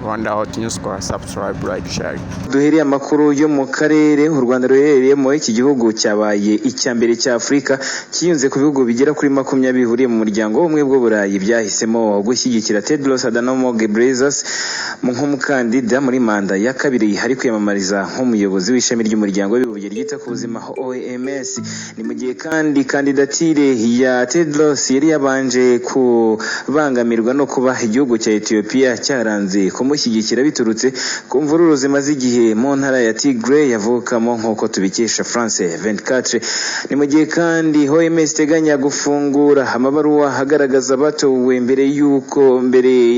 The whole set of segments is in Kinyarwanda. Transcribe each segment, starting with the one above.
Rwanda Hot News, kora subscribe, like, share. Duhereye amakuru yo mu karere u Rwanda ruherereyemo. Iki gihugu cyabaye icya mbere cya Afurika kiyunze ku bihugu bigera kuri 20 bihuriye mu muryango w'ubumwe bw'Uburayi byahisemo gushyigikira Tedros Adhanom Ghebreyesus nk'umukandida muri manda ya kabiri hari kwiyamamariza nk'umuyobozi w'ishami ry'umuryango w'ibihugu ryita ku buzima OMS. Ni mu gihe kandi kandidatire ya Tedros yari yabanje kubangamirwa no kuba igihugu cya Ethiopia cyaranze kumushyigikira biturutse ku mvururu zimaze igihe mu ntara ya Tigray yavukamo nk'uko tubikesha France 24. Ni mu gihe kandi OMS iteganya gufungura amabaruwa agaragaza batowe mbere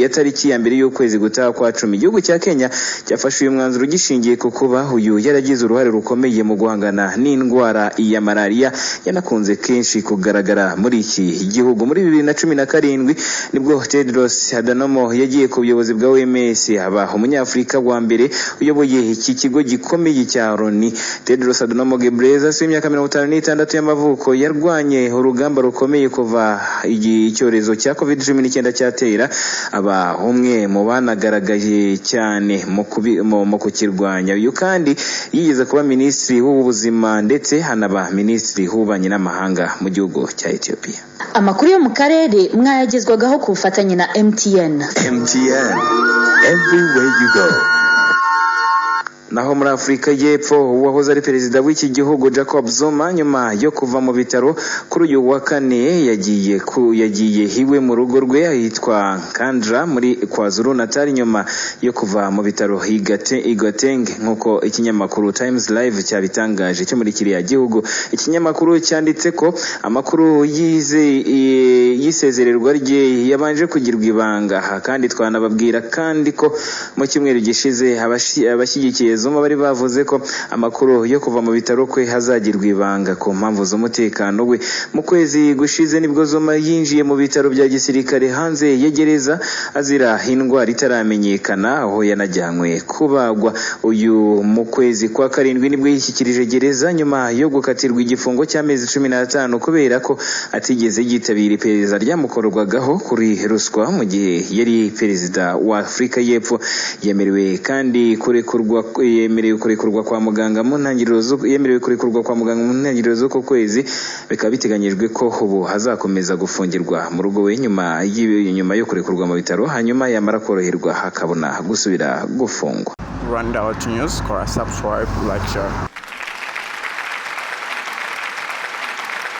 ya tariki ya mbere y'ukwezi gutaha kwa 10. Igihugu cya Kenya cyafashe uyu mwanzuro gishingiye ku kuba uyu yaragize uruhare rukomeye mu guhangana n'indwara ya malaria yanakunze kenshi kugaragara muri iki gihugu. Muri 2017 nibwo Tedros Adhanom yagiye ku buyobozi bwa OMS aba umunyafrika wa mbere uyoboye iki kigo gikomeye cya Loni. Tedros Adhanom Ghebreyesus w'imyaka 56 y'amavuko yarwanye urugamba rukomeye kuva icyorezo cya COVID-19 cyatera, aba umwe mu banagaragaye cyane mu kukirwanya. Uyu kandi yigeze kuba minisitiri w'ubuzima ndetse hanaba minisitiri w'ububanyi n'amahanga mu gihugu cya Ethiopia. Amakuru yo mu karere mwayagezwagaho ku bufatanye na MTN. Everywhere you go. Naho muri Afurika y'Epfo uwahoze ari perezida w'iki gihugu Jacob Zuma nyuma yo kuva mu bitaro kuri uyu wa kane yagiye hiwe mu rugo rwe ahitwa Kandra muri KwaZulu Natal nyuma yo kuva mu bitaro Igoteng nkuko ikinyamakuru Times Live cyabitangaje cyo muri kiriya gihugu. Ikinyamakuru cyanditse ko amakuru yisezererwa rye yabanje kugirwa ibanga, kandi twanababwira kandi ko mu cyumweru gishize abashyigikiye Zuma bari bavuze ko amakuru yo kuva mu bitaro kwe hazagirwa ibanga ku mpamvu z'umutekano we. Mu kwezi gushize nibwo Zuma yinjiye mu bitaro bya gisirikare hanze ya gereza azira indwara itaramenyekana, aho yanajyanywe kubagwa. Uyu mu kwezi kwa 7 nibwo yishyikirije gereza nyuma yo gukatirwa igifungo cy'amezi 15 kubera ko atigeze yitabira iperereza ryamukorwagaho kuri ruswa mu gihe yari perezida wa Afurika y'Epfo. Yemerewe kandi kurekurwa kwa muganga mu ntangiriro z'uko kwezi. Bikaba biteganyijwe ko ubu hazakomeza gufungirwa mu rugo we nyuma yo kurekurwa mu bitaro, hanyuma yamara koroherwa hakabona gusubira gufungwa. Rwanda Hot News, kora subscribe, like, share.